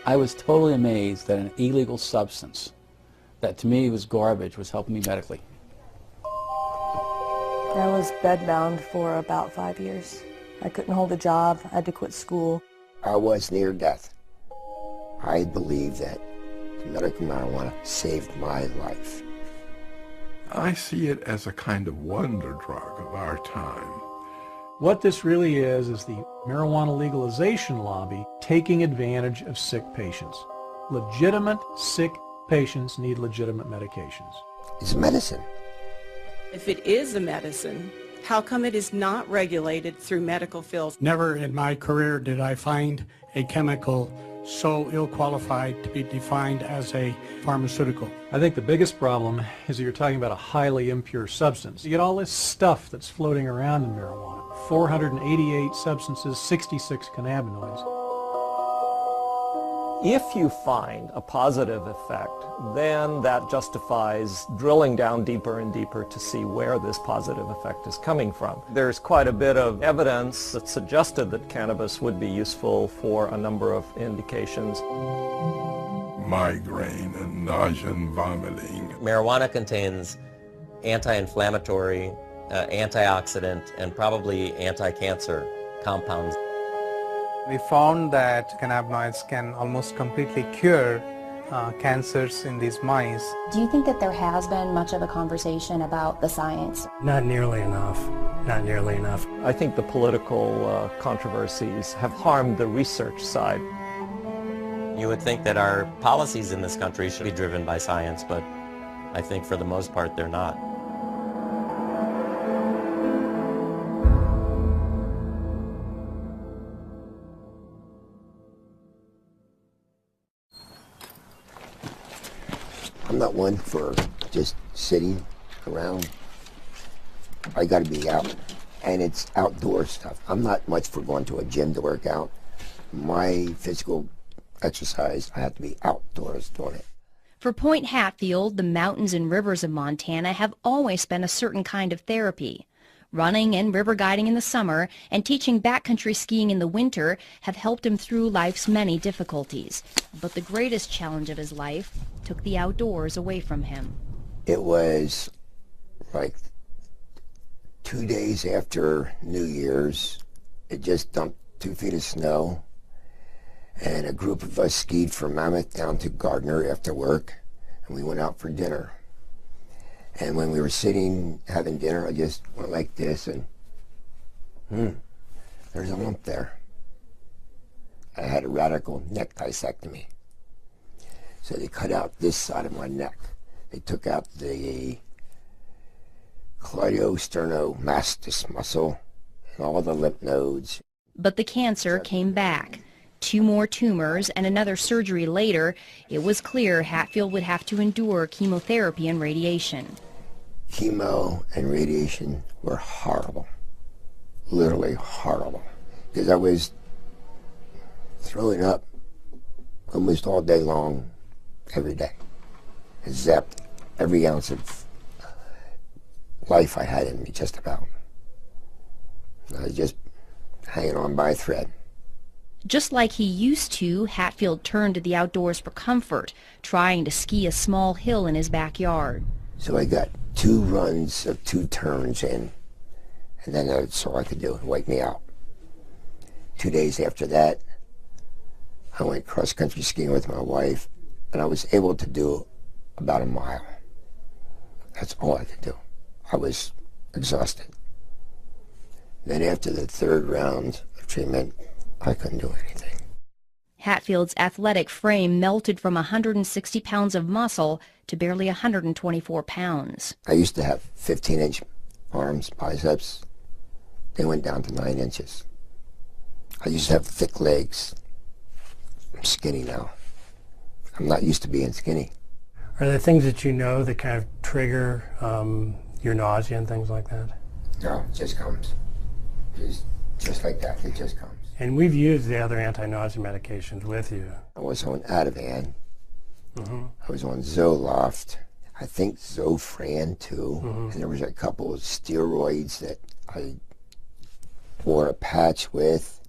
I was totally amazed that an illegal substance that to me was garbage was helping me medically. I was bedbound for about 5 years. I couldn't hold a job. I had to quit school. I was near death. I believe that medical marijuana saved my life. I see it as a kind of wonder drug of our time. What this really is the marijuana legalization lobby taking advantage of sick patients. Legitimate sick patients need legitimate medications. It's medicine. If it is a medicine, how come it is not regulated through medical fields? Never in my career did I find a chemical so ill-qualified to be defined as a pharmaceutical. I think the biggest problem is that you're talking about a highly impure substance. You get all this stuff that's floating around in marijuana. 488 substances, 66 cannabinoids. If you find a positive effect, then that justifies drilling down deeper and deeper to see where this positive effect is coming from. There's quite a bit of evidence that suggested that cannabis would be useful for a number of indications. Migraine and nausea and vomiting. Marijuana contains anti-inflammatory, antioxidant, and probably anti-cancer compounds. We found that cannabinoids can almost completely cure cancers in these mice. Do you think that there has been much of a conversation about the science? Not nearly enough. Not nearly enough. I think the political controversies have harmed the research side. You would think that our policies in this country should be driven by science, but I think for the most part they're not. I'm not one for just sitting around. I got to be out, and it's outdoor stuff. I'm not much for going to a gym to work out. My physical exercise, I have to be outdoors doing it. For Point Hatfield, the mountains and rivers of Montana have always been a certain kind of therapy. Running and river guiding in the summer and teaching backcountry skiing in the winter have helped him through life's many difficulties. But the greatest challenge of his life took the outdoors away from him. It was like 2 days after New Year's. It just dumped 2 feet of snow, and a group of us skied from Mammoth down to Gardner after work, and we went out for dinner. And when we were sitting having dinner, I just went like this, and there's a lump there. I had a radical neck discectomy. So they cut out this side of my neck. They took out the cleidosternomastus muscle and all the lymph nodes. But the cancer came back. 2 more tumors and another surgery later, it was clear Hatfield would have to endure chemotherapy and radiation. Chemo and radiation were horrible, literally horrible, because I was throwing up almost all day long, every day. I zapped every ounce of life I had in me, just about. I was just hanging on by a thread. Just like he used to, Hatfield turned to the outdoors for comfort, trying to ski a small hill in his backyard. So I got 2 runs of 2 turns in, and then that's all I could do, wipe me out. 2 days after that, I went cross-country skiing with my wife, and I was able to do about a mile. That's all I could do. I was exhausted. Then after the 3rd round of treatment, I couldn't do anything. Hatfield's athletic frame melted from 160 pounds of muscle to barely 124 pounds. I used to have 15-inch arms, biceps. They went down to 9 inches. I used to have thick legs. I'm skinny now. I'm not used to being skinny. Are there things that you know that kind of trigger your nausea and things like that? No, it just comes. Just like that, it just comes. And we've used the other anti-nausea medications with you. I was on Ativan. I was on Zoloft. I think Zofran too. And there was a couple of steroids that I wore a patch with.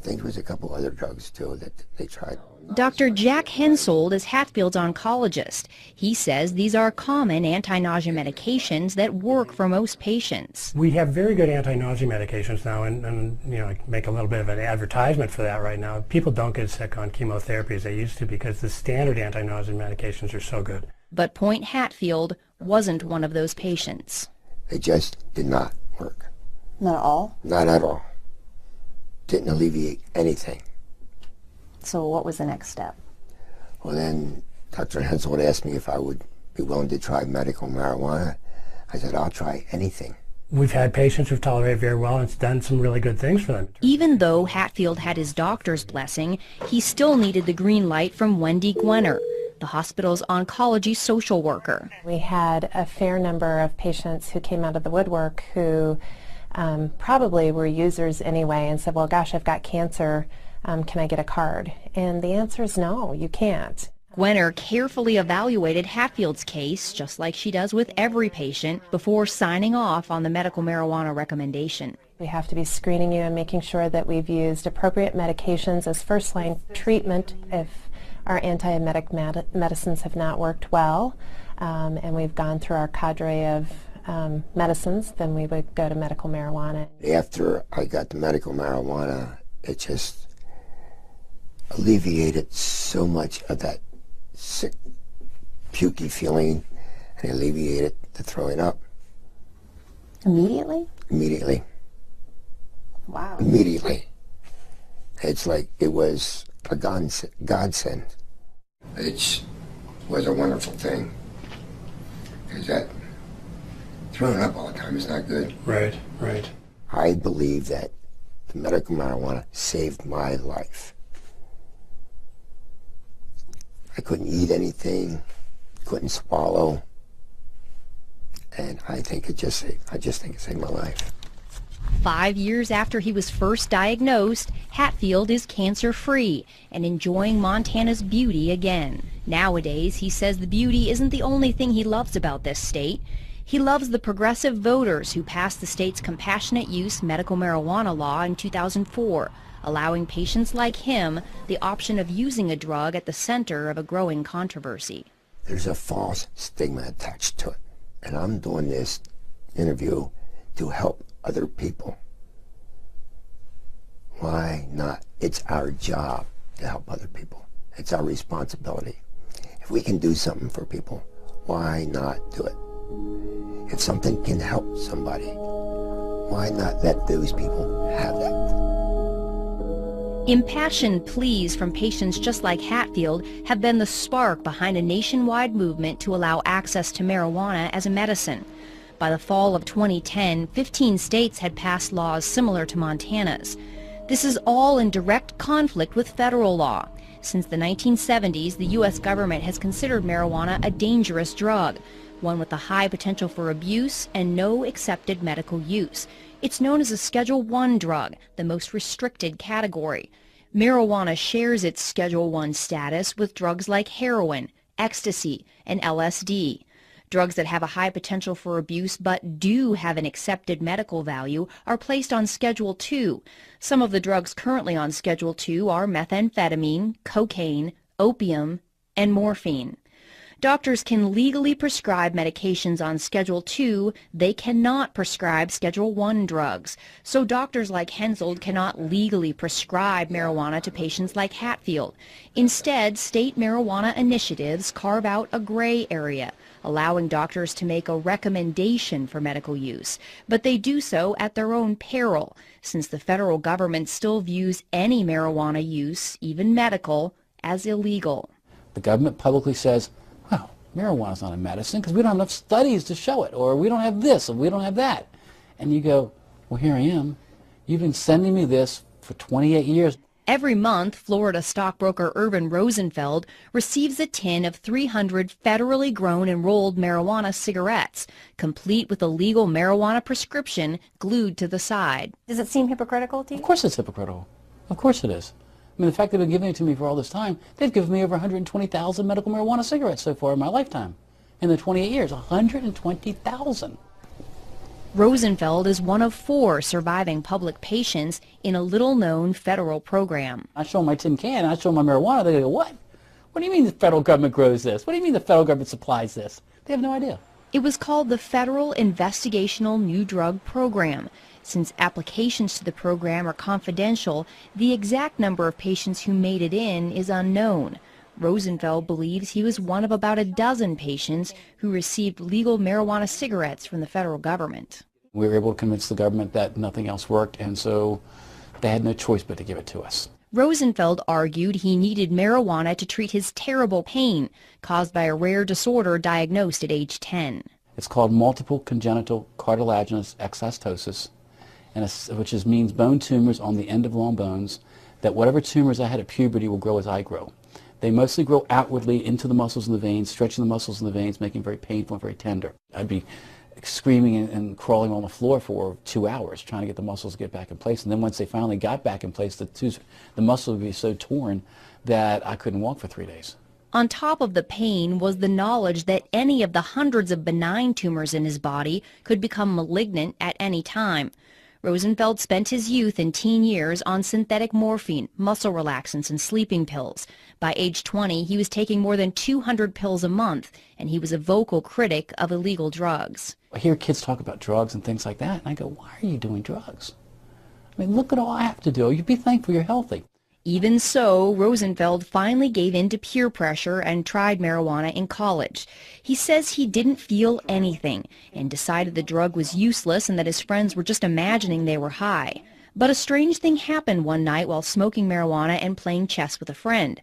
think there was a couple other drugs too that they tried. Dr. Jack Hensold is Hatfield's oncologist. He says these are common anti-nausea medications that work for most patients. We have very good anti-nausea medications now, and you know, I make a little bit of an advertisement for that right now. People don't get sick on chemotherapy as they used to because the standard anti-nausea medications are so good. But Point Hatfield wasn't one of those patients. They just did not work. Not at all? Not at all. Didn't alleviate anything. So what was the next step? Well, then Dr. Hensold asked me if I would be willing to try medical marijuana. I said, I'll try anything. We've had patients who've tolerated very well, and it's done some really good things for them. Even though Hatfield had his doctor's blessing, he still needed the green light from Wendy Gwenner, the hospital's oncology social worker. We had a fair number of patients who came out of the woodwork who probably were users anyway and said, well, gosh, I've got cancer. Can I get a card? And the answer is no, you can't. Gwenner carefully evaluated Hatfield's case, just like she does with every patient, before signing off on the medical marijuana recommendation. We have to be screening you and making sure that we've used appropriate medications as first-line treatment if our antiemetic medicines have not worked well, and we've gone through our cadre of medicines, then we would go to medical marijuana. After I got the medical marijuana, it just alleviated so much of that sick, pukey feeling, and alleviated the throwing up. Immediately? Immediately. Wow. Immediately. It's like it was a godsend. It was a wonderful thing. Because that throwing up all the time is not good. Right, right. I believe that the medical marijuana saved my life. I couldn't eat anything, couldn't swallow, and I just think it saved my life. 5 years after he was first diagnosed, Hatfield is cancer-free and enjoying Montana's beauty again. Nowadays, he says the beauty isn't the only thing he loves about this state. He loves the progressive voters who passed the state's compassionate use medical marijuana law in 2004, allowing patients like him the option of using a drug at the center of a growing controversy. There's a false stigma attached to it, and I'm doing this interview to help other people. Why not? It's our job to help other people. It's our responsibility. If we can do something for people, why not do it? If something can help somebody, why not let those people have that? Impassioned pleas from patients just like Hatfield have been the spark behind a nationwide movement to allow access to marijuana as a medicine. By the fall of 2010, 15 states had passed laws similar to Montana's. This is all in direct conflict with federal law. Since the 1970s, the U.S. government has considered marijuana a dangerous drug, one with a high potential for abuse and no accepted medical use. It's known as a Schedule I drug, the most restricted category. Marijuana shares its Schedule I status with drugs like heroin, ecstasy, and LSD. Drugs that have a high potential for abuse but do have an accepted medical value are placed on Schedule II. Some of the drugs currently on Schedule II are methamphetamine, cocaine, opium, and morphine. Doctors can legally prescribe medications on Schedule II. They cannot prescribe Schedule I drugs. So doctors like Hensold cannot legally prescribe marijuana to patients like Hatfield. Instead, state marijuana initiatives carve out a gray area, allowing doctors to make a recommendation for medical use. But they do so at their own peril, since the federal government still views any marijuana use, even medical, as illegal. The government publicly says, well, marijuana's not a medicine because we don't have enough studies to show it, or we don't have this, or we don't have that. And you go, well, here I am. You've been sending me this for 28 years. Every month, Florida stockbroker Urban Rosenfeld receives a tin of 300 federally grown and rolled marijuana cigarettes, complete with a legal marijuana prescription glued to the side. Does it seem hypocritical to you? Of course it's hypocritical. Of course it is. I mean, the fact they've been giving it to me for all this time, they've given me over 120,000 medical marijuana cigarettes so far in my lifetime. In the 28 years, 120,000. Rosenfeld is one of 4 surviving public patients in a little-known federal program. I show them my tin can, and I show them my marijuana, they go, what? What do you mean the federal government grows this? What do you mean the federal government supplies this? They have no idea. It was called the Federal Investigational New Drug Program. Since applications to the program are confidential, the exact number of patients who made it in is unknown. Rosenfeld believes he was one of about a dozen patients who received legal marijuana cigarettes from the federal government. We were able to convince the government that nothing else worked, and so they had no choice but to give it to us. Rosenfeld argued he needed marijuana to treat his terrible pain caused by a rare disorder diagnosed at age 10. It's called multiple congenital cartilaginous exostosis, which means bone tumors on the end of long bones, that whatever tumors I had at puberty will grow as I grow. They mostly grow outwardly into the muscles in the veins, stretching the muscles in the veins, making it very painful and very tender. I'd be screaming and crawling on the floor for 2 hours trying to get the muscles to get back in place. And then once they finally got back in place, the muscle would be so torn that I couldn't walk for 3 days. On top of the pain was the knowledge that any of the hundreds of benign tumors in his body could become malignant at any time. Rosenfeld spent his youth and teen years on synthetic morphine, muscle relaxants, and sleeping pills. By age 20, he was taking more than 200 pills a month, and he was a vocal critic of illegal drugs. I hear kids talk about drugs and things like that, and I go, why are you doing drugs? I mean, look at all I have to do. You'd be thankful you're healthy. Even so, Rosenfeld finally gave in to peer pressure and tried marijuana in college. He says he didn't feel anything and decided the drug was useless and that his friends were just imagining they were high. But a strange thing happened one night while smoking marijuana and playing chess with a friend.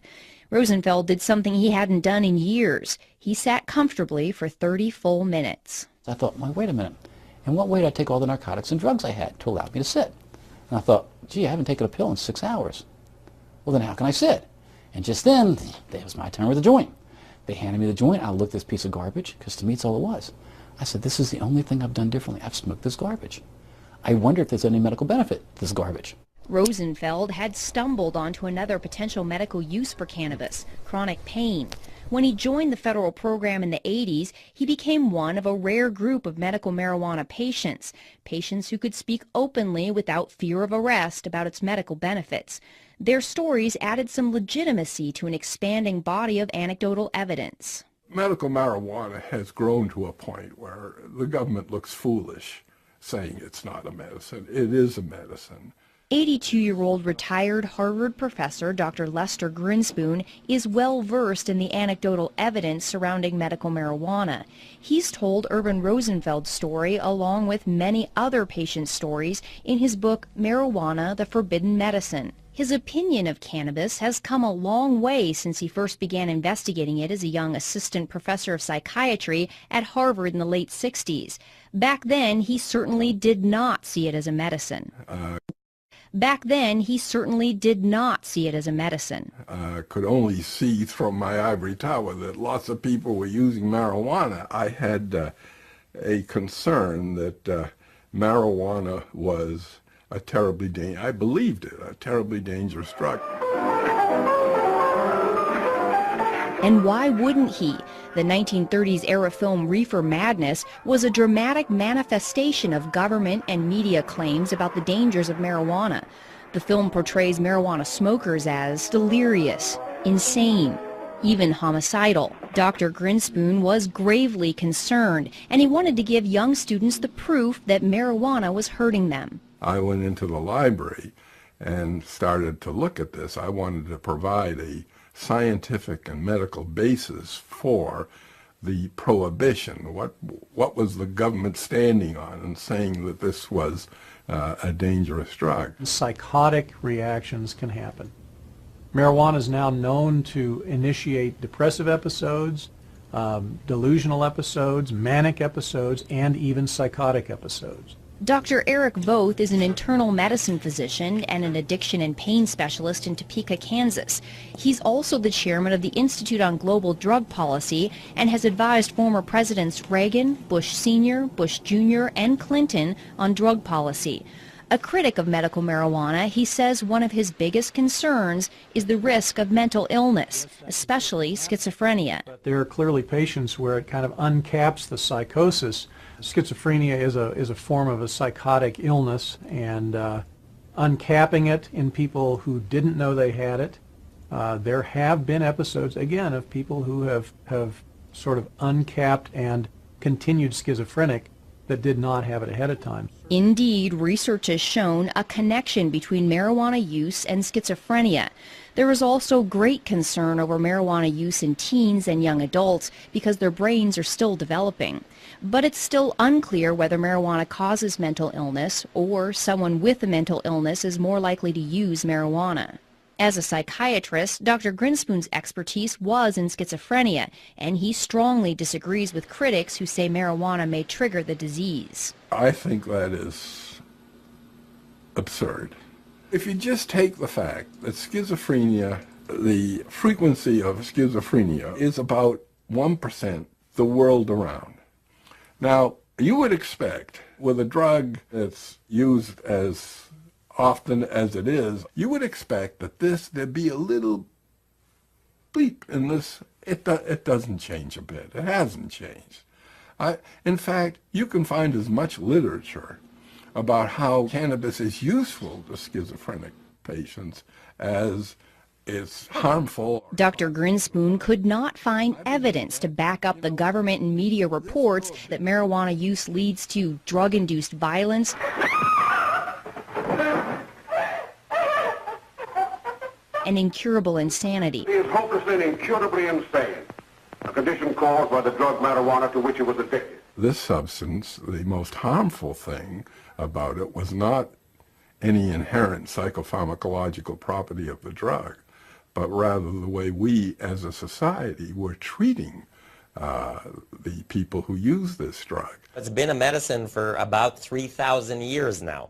Rosenfeld did something he hadn't done in years. He sat comfortably for 30 full minutes. I thought, well, wait a minute. In what way did I take all the narcotics and drugs I had to allow me to sit? And I thought, gee, I haven't taken a pill in 6 hours. Well, then how can I sit? And just then, it was my turn with the joint. They handed me the joint. I looked at this piece of garbage, because to me it's all it was. I said, this is the only thing I've done differently. I've smoked this garbage. I wonder if there's any medical benefit to this garbage. Rosenfeld had stumbled onto another potential medical use for cannabis, chronic pain. When he joined the federal program in the 80s, he became one of a rare group of medical marijuana patients who could speak openly without fear of arrest about its medical benefits. Their stories added some legitimacy to an expanding body of anecdotal evidence. Medical marijuana has grown to a point where the government looks foolish saying it's not a medicine. It is a medicine. 82-year-old retired Harvard professor Dr. Lester Grinspoon is well versed in the anecdotal evidence surrounding medical marijuana. He's told Urban Rosenfeld's story along with many other patient stories in his book Marijuana, the Forbidden Medicine. His opinion of cannabis has come a long way since he first began investigating it as a young assistant professor of psychiatry at Harvard in the late 60s. Back then, he certainly did not see it as a medicine. Back then, he certainly did not see it as a medicine. I could only see from my ivory tower that lots of people were using marijuana. I had a concern that marijuana was a terribly I believed it, a terribly dangerous drug. And why wouldn't he? The 1930s era film Reefer Madness was a dramatic manifestation of government and media claims about the dangers of marijuana. The film portrays marijuana smokers as delirious, insane, even homicidal. Dr. Grinspoon was gravely concerned, and he wanted to give young students the proof that marijuana was hurting them. I went into the library and started to look at this. I wanted to provide a scientific and medical basis for the prohibition. What was the government standing on and saying that this was a dangerous drug? Psychotic reactions can happen. Marijuana is now known to initiate depressive episodes, delusional episodes, manic episodes, and even psychotic episodes. Dr. Eric Voth is an internal medicine physician and an addiction and pain specialist in Topeka, Kansas. He's also the chairman of the Institute on Global Drug Policy and has advised former presidents Reagan, Bush Sr., Bush Jr., and Clinton on drug policy. A critic of medical marijuana, he says one of his biggest concerns is the risk of mental illness, especially schizophrenia. There are clearly patients where it kind of uncaps the psychosis Schizophrenia is a form of a psychotic illness, and uncapping it in people who didn't know they had it. There have been episodes, again, of people who have sort of uncapped and continued schizophrenic that did not have it ahead of time. Indeed, research has shown a connection between marijuana use and schizophrenia. There is also great concern over marijuana use in teens and young adults because their brains are still developing. But it's still unclear whether marijuana causes mental illness or someone with a mental illness is more likely to use marijuana. As a psychiatrist, Dr. Grinspoon's expertise was in schizophrenia, and he strongly disagrees with critics who say marijuana may trigger the disease. I think that is absurd. If you just take the fact that schizophrenia, the frequency of schizophrenia is about 1% the world around. Now, you would expect with a drug that's used as often as it is, you would expect that there'd be a little bleep in this. It doesn't change a bit. It hasn't changed. In fact, you can find as much literature about how cannabis is useful to schizophrenic patients as it's harmful. Dr. Grinspoon could not find evidence to back up the government and media reports that marijuana use leads to drug-induced violence, and incurable insanity. He is hopelessly and incurably insane, a condition caused by the drug marijuana to which he was addicted. This substance, the most harmful thing about it was not any inherent psychopharmacological property of the drug, but rather the way we as a society were treating the people who use this drug. It's been a medicine for about 3,000 years now.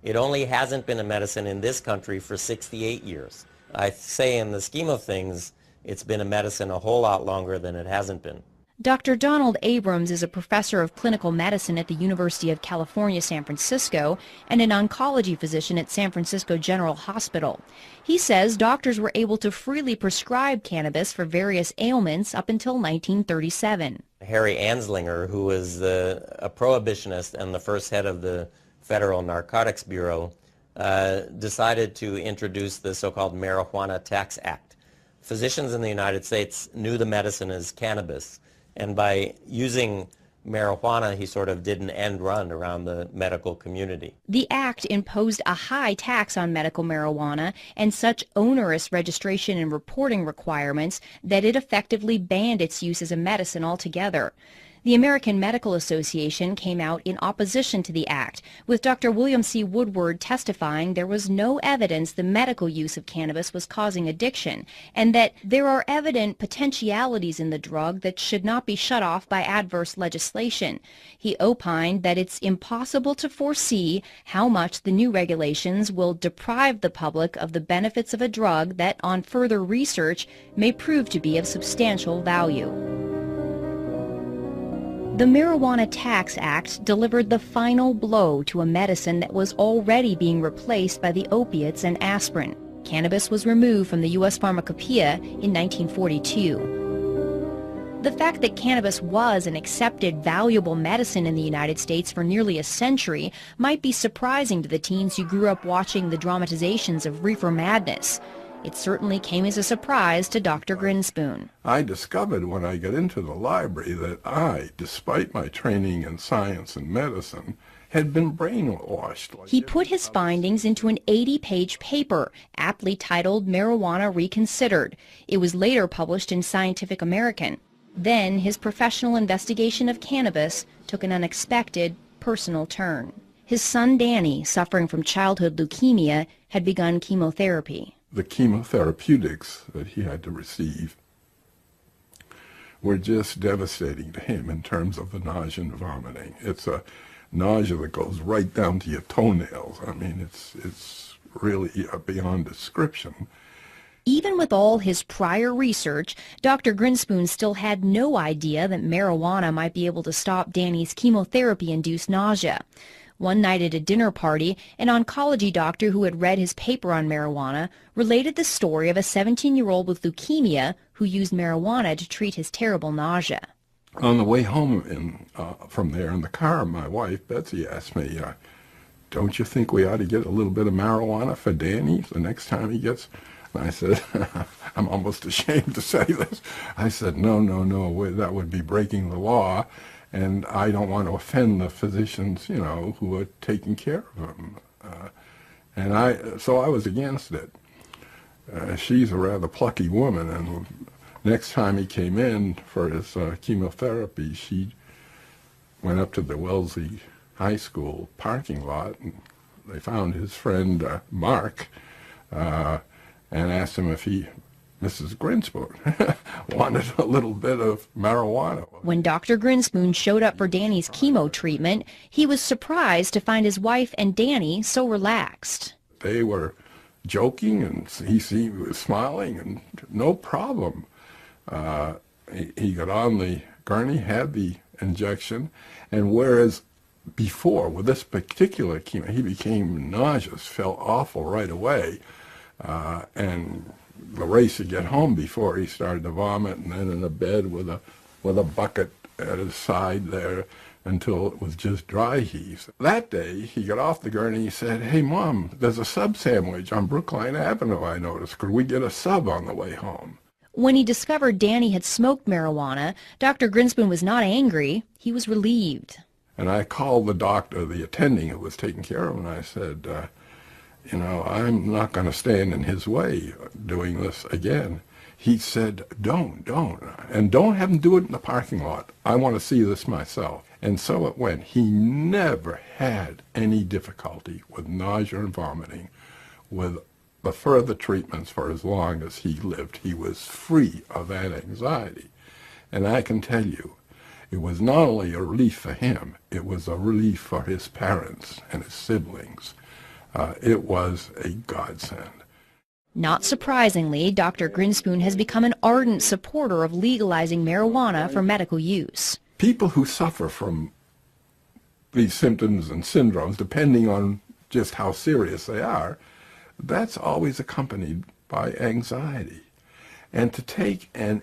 It only hasn't been a medicine in this country for 68 years. I say in the scheme of things, it's been a medicine a whole lot longer than it hasn't been. Dr. Donald Abrams is a professor of clinical medicine at the University of California, San Francisco, and an oncology physician at San Francisco General Hospital. He says doctors were able to freely prescribe cannabis for various ailments up until 1937. Harry Anslinger, who was a prohibitionist and the first head of the Federal Narcotics Bureau, decided to introduce the so-called Marijuana Tax Act. Physicians in the United States knew the medicine as cannabis, and by using marijuana, he sort of did an end run around the medical community. The act imposed a high tax on medical marijuana and such onerous registration and reporting requirements that it effectively banned its use as a medicine altogether. The American Medical Association came out in opposition to the act, with Dr. William C. Woodward testifying there was no evidence the medical use of cannabis was causing addiction, and that there are evident potentialities in the drug that should not be shut off by adverse legislation. He opined that it's impossible to foresee how much the new regulations will deprive the public of the benefits of a drug that, on further research, may prove to be of substantial value. The Marijuana Tax Act delivered the final blow to a medicine that was already being replaced by the opiates and aspirin. Cannabis was removed from the U.S. Pharmacopoeia in 1942. The fact that cannabis was an accepted, valuable medicine in the United States for nearly a century might be surprising to the teens who grew up watching the dramatizations of reefer madness. It certainly came as a surprise to Dr. Grinspoon. I discovered when I got into the library that I, despite my training in science and medicine, had been brainwashed. He put his findings into an 80-page paper, aptly titled Marijuana Reconsidered. It was later published in Scientific American. Then his professional investigation of cannabis took an unexpected, personal turn. His son Danny, suffering from childhood leukemia, had begun chemotherapy. The chemotherapeutics that he had to receive were just devastating to him in terms of the nausea and vomiting. It's a nausea that goes right down to your toenails. I mean, it's really beyond description. Even with all his prior research, Dr. Grinspoon still had no idea that marijuana might be able to stop Danny's chemotherapy-induced nausea. One night at a dinner party, an oncology doctor who had read his paper on marijuana related the story of a 17-year-old with leukemia who used marijuana to treat his terrible nausea. On the way home from there in the car, my wife, Betsy, asked me, don't you think we ought to get a little bit of marijuana for Danny the next time he gets... And I said, I'm almost ashamed to say this. I said, no, that would be breaking the law, and I don't want to offend the physicians, who are taking care of him. So I was against it. She's a rather plucky woman, and next time he came in for his chemotherapy, she went up to the Wellesley High School parking lot, and they found his friend Mark, and asked him if Mrs. Grinspoon, wanted a little bit of marijuana. When Dr. Grinspoon showed up for Danny's chemo treatment, he was surprised to find his wife and Danny so relaxed. They were joking, and he was smiling, and no problem. He got on the gurney, had the injection, and whereas before, with this particular chemo, he became nauseous, felt awful right away, and the race to get home before he started to vomit, and then in a bed with a bucket at his side there until it was just dry heaves. That day, he got off the gurney and he said, "Hey, Mom, there's a sub sandwich on Brookline Avenue, I noticed. Could we get a sub on the way home?" When he discovered Danny had smoked marijuana, Dr. Grinspoon was not angry. He was relieved. And I called the doctor, the attending who was taking care of him, and I said, I'm not going to stand in his way doing this again. He said, don't. And don't have him do it in the parking lot. I want to see this myself. And so it went. He never had any difficulty with nausea and vomiting. With the further treatments for as long as he lived, he was free of that anxiety. And I can tell you, it was not only a relief for him, it was a relief for his parents and his siblings. It was a godsend. Not surprisingly, Dr. Grinspoon has become an ardent supporter of legalizing marijuana for medical use. People who suffer from these symptoms and syndromes, depending on just how serious they are, that's always accompanied by anxiety. And to take and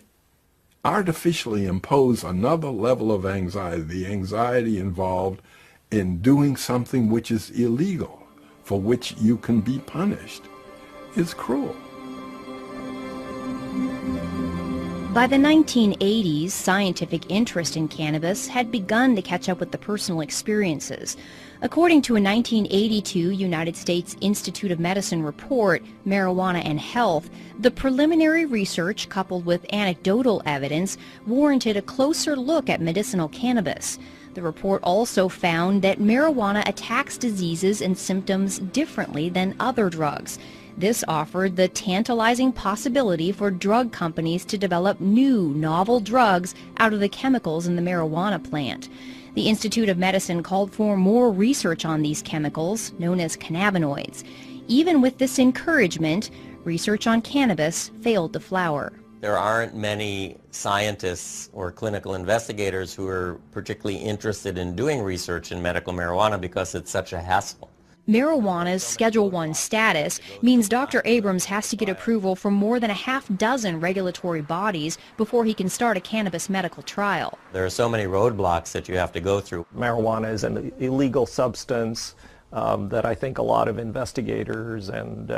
artificially impose another level of anxiety, the anxiety involved in doing something which is illegal, for which you can be punished, is cruel. By the 1980s, scientific interest in cannabis had begun to catch up with the personal experiences. According to a 1982 United States Institute of Medicine report, Marijuana and Health, the preliminary research coupled with anecdotal evidence warranted a closer look at medicinal cannabis. The report also found that marijuana attacks diseases and symptoms differently than other drugs. This offered the tantalizing possibility for drug companies to develop new, novel drugs out of the chemicals in the marijuana plant. The Institute of Medicine called for more research on these chemicals, known as cannabinoids. Even with this encouragement, research on cannabis failed to flower. There aren't many scientists or clinical investigators who are particularly interested in doing research in medical marijuana because it's such a hassle. Marijuana's Schedule I status means Dr. Abrams has to get approval from more than a half-dozen regulatory bodies before he can start a cannabis medical trial. There are so many roadblocks that you have to go through. Marijuana is an illegal substance that I think a lot of investigators and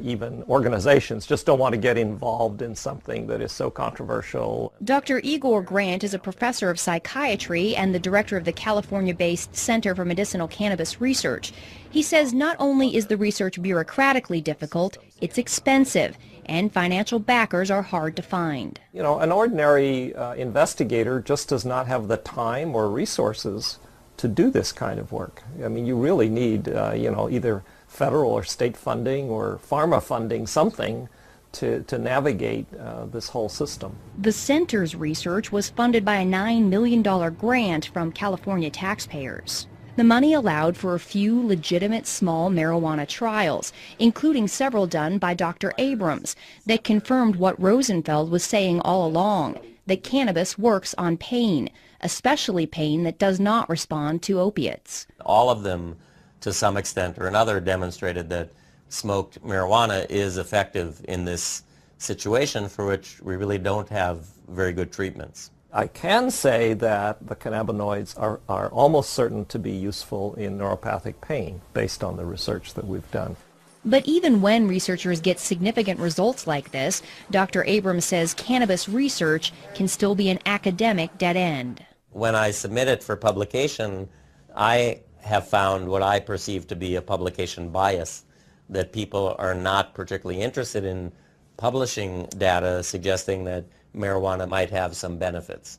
even organizations just don't want to get involved in something that is so controversial. Dr. Igor Grant is a professor of psychiatry and the director of the California-based Center for Medicinal Cannabis Research. He says not only is the research bureaucratically difficult, it's expensive, and financial backers are hard to find. You know, an ordinary investigator just does not have the time or resources to do this kind of work. I mean, you really need, either federal or state funding or pharma funding, something to navigate this whole system. The center's research was funded by a $9 million grant from California taxpayers. The money allowed for a few legitimate small marijuana trials, including several done by Dr. Abrams, that confirmed what Rosenfeld was saying all along, that cannabis works on pain, especially pain that does not respond to opiates. All of them, to some extent or another, demonstrated that smoked marijuana is effective in this situation for which we really don't have very good treatments. I can say that the cannabinoids are almost certain to be useful in neuropathic pain based on the research that we've done. But even when researchers get significant results like this, Dr. Abrams says cannabis research can still be an academic dead end. When I submit it for publication, I have found what I perceive to be a publication bias, that people are not particularly interested in publishing data suggesting that marijuana might have some benefits.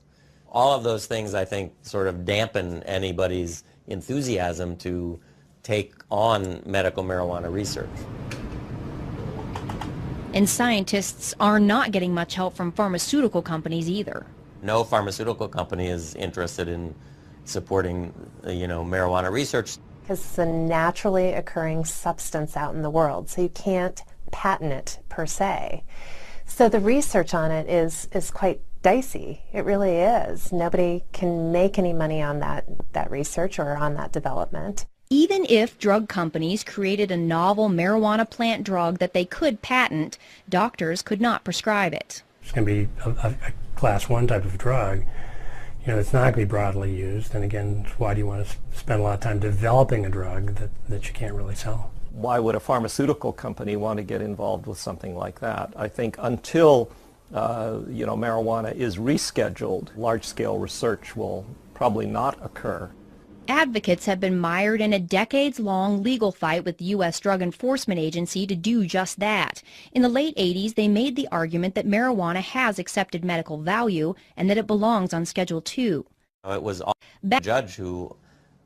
All of those things, I think, sort of dampen anybody's enthusiasm to take on medical marijuana research. And scientists are not getting much help from pharmaceutical companies either. No pharmaceutical company is interested in supporting, marijuana research. Because it's a naturally occurring substance out in the world, so you can't patent it per se. So the research on it is quite dicey. It really is. Nobody can make any money on that research or on that development. Even if drug companies created a novel marijuana plant drug that they could patent, doctors could not prescribe it. It's going to be a class 1 type of drug. It's not going to be broadly used. And again, why do you want to spend a lot of time developing a drug that you can't really sell? Why would a pharmaceutical company want to get involved with something like that? I think until marijuana is rescheduled, large-scale research will probably not occur. Advocates have been mired in a decades-long legal fight with the U.S. Drug Enforcement Agency to do just that. In the late 80s, they made the argument that marijuana has accepted medical value and that it belongs on Schedule II. It was the judge who,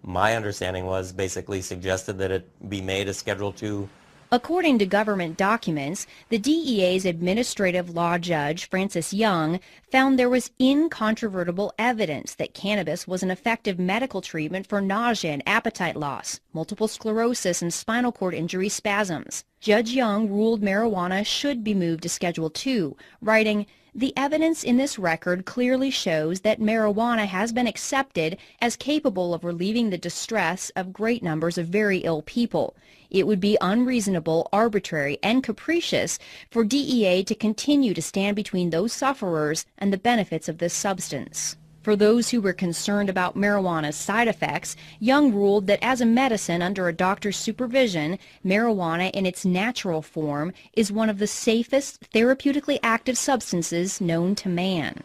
my understanding was, basically suggested that it be made a Schedule II. According to government documents, the DEA's administrative law judge, Francis Young, found there was incontrovertible evidence that cannabis was an effective medical treatment for nausea and appetite loss, multiple sclerosis, and spinal cord injury spasms. Judge Young ruled marijuana should be moved to Schedule II, writing, "The evidence in this record clearly shows that marijuana has been accepted as capable of relieving the distress of great numbers of very ill people. It would be unreasonable, arbitrary, and capricious for DEA to continue to stand between those sufferers and the benefits of this substance." For those who were concerned about marijuana's side effects, Young ruled that as a medicine under a doctor's supervision, marijuana in its natural form is one of the safest therapeutically active substances known to man.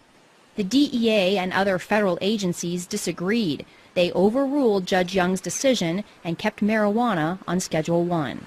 The DEA and other federal agencies disagreed. They overruled Judge Young's decision and kept marijuana on Schedule I.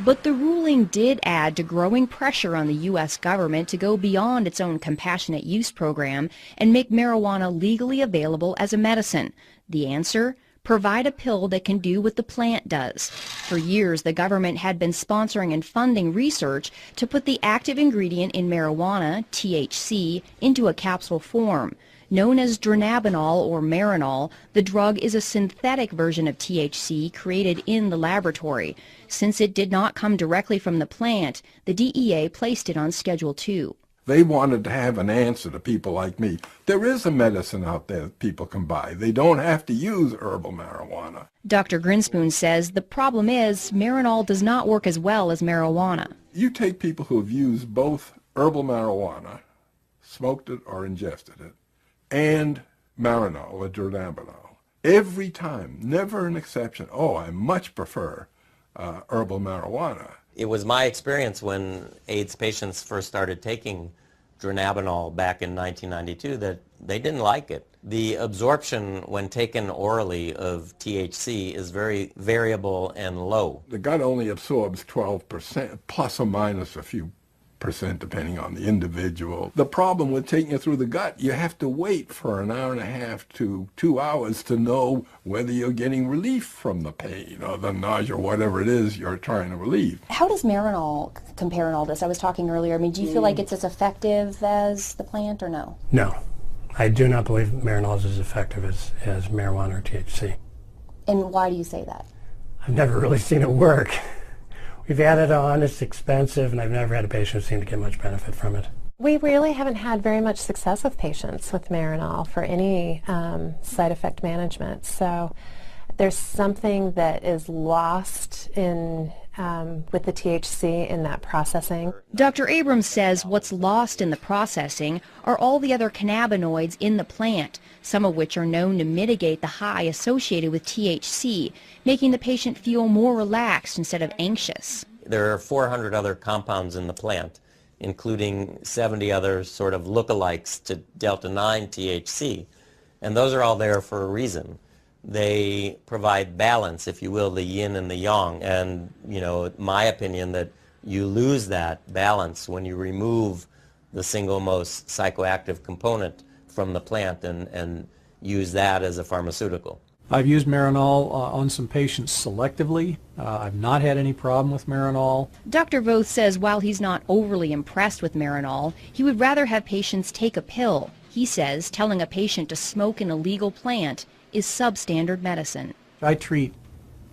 But the ruling did add to growing pressure on the U.S. government to go beyond its own compassionate use program and make marijuana legally available as a medicine. The answer? Provide a pill that can do what the plant does. For years, the government had been sponsoring and funding research to put the active ingredient in marijuana, THC, into a capsule form. Known as dronabinol or Marinol, the drug is a synthetic version of THC created in the laboratory. Since it did not come directly from the plant, the DEA placed it on Schedule II. They wanted to have an answer to people like me. There is a medicine out there that people can buy. They don't have to use herbal marijuana. Dr. Grinspoon says the problem is Marinol does not work as well as marijuana. You take people who have used both herbal marijuana, smoked it or ingested it, and Marinol or dronabinol. Every time, never an exception. Oh, I much prefer herbal marijuana. It was my experience when AIDS patients first started taking dronabinol back in 1992 that they didn't like it. The absorption when taken orally of THC is very variable and low. The gut only absorbs 12%, plus or minus a few percent depending on the individual. The problem with taking it through the gut, you have to wait for an hour and a half to 2 hours to know whether you're getting relief from the pain or the nausea or whatever it is you're trying to relieve. How does Marinol compare in all this? I was talking earlier. Do you feel like it's as effective as the plant or no? No. I do not believe Marinol is as effective as marijuana or THC. And why do you say that? I've never really seen it work. We've had it on, it's expensive, and I've never had a patient who seemed to get much benefit from it. We really haven't had very much success with patients with Marinol for any side effect management. So there's something that is lost in with the THC in that processing. Dr. Abrams says what's lost in the processing are all the other cannabinoids in the plant, some of which are known to mitigate the high associated with THC, making the patient feel more relaxed instead of anxious. There are 400 other compounds in the plant, including 70 other sort of lookalikes to delta-9 THC, and those are all there for a reason. They provide balance, if you will, the yin and the yang, and my opinion that you lose that balance when you remove the single most psychoactive component from the plant and use that as a pharmaceutical. I've used Marinol on some patients selectively. I've not had any problem with Marinol. Dr. Voth says while he's not overly impressed with Marinol, he would rather have patients take a pill. He says telling a patient to smoke an illegal plant is substandard medicine. I treat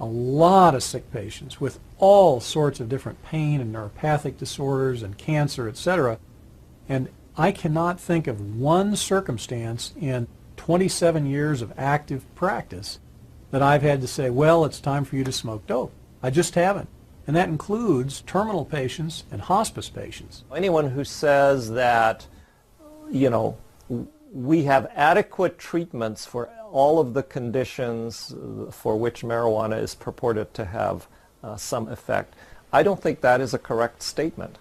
a lot of sick patients with all sorts of different pain and neuropathic disorders and cancer, etc. And I cannot think of one circumstance in 27 years of active practice that I've had to say, well, it's time for you to smoke dope. I just haven't. And that includes terminal patients and hospice patients. Anyone who says that, we have adequate treatments for all of the conditions for which marijuana is purported to have some effect, I don't think that is a correct statement.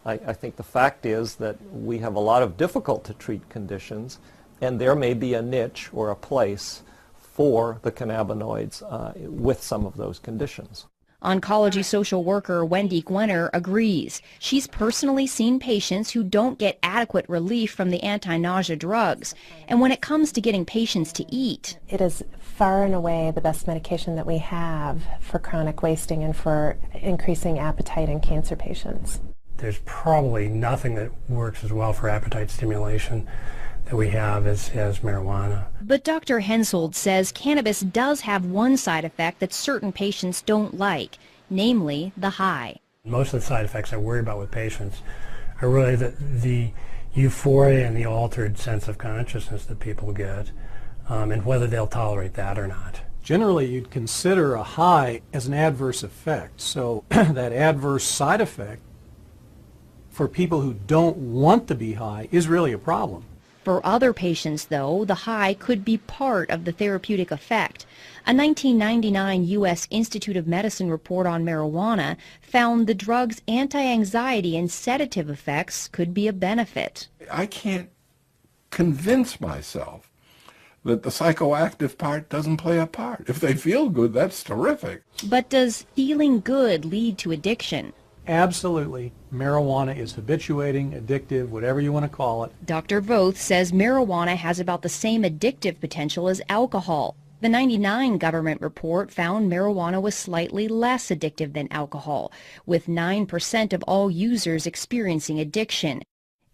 I think the fact is that we have a lot of difficult to treat conditions, and there may be a niche or a place for the cannabinoids with some of those conditions. Oncology social worker Wendy Gwenner agrees. She's personally seen patients who don't get adequate relief from the anti-nausea drugs. And when it comes to getting patients to eat, it is far and away the best medication that we have for chronic wasting and for increasing appetite in cancer patients. There's probably nothing that works as well for appetite stimulation that we have as marijuana. But Dr. Hensoldt says cannabis does have one side effect that certain patients don't like, namely the high. Most of the side effects I worry about with patients are really the euphoria and the altered sense of consciousness that people get, and whether they'll tolerate that or not. Generally, you'd consider a high as an adverse effect. So that adverse side effect for people who don't want to be high is really a problem. For other patients, though, the high could be part of the therapeutic effect. A 1999 U.S. Institute of Medicine report on marijuana found the drug's anti-anxiety and sedative effects could be a benefit. I can't convince myself that the psychoactive part doesn't play a part. If they feel good, that's terrific. But does feeling good lead to addiction? Absolutely. Marijuana is habituating, addictive, whatever you want to call it. Dr. Voth says marijuana has about the same addictive potential as alcohol. The 99 government report found marijuana was slightly less addictive than alcohol, with 9% of all users experiencing addiction.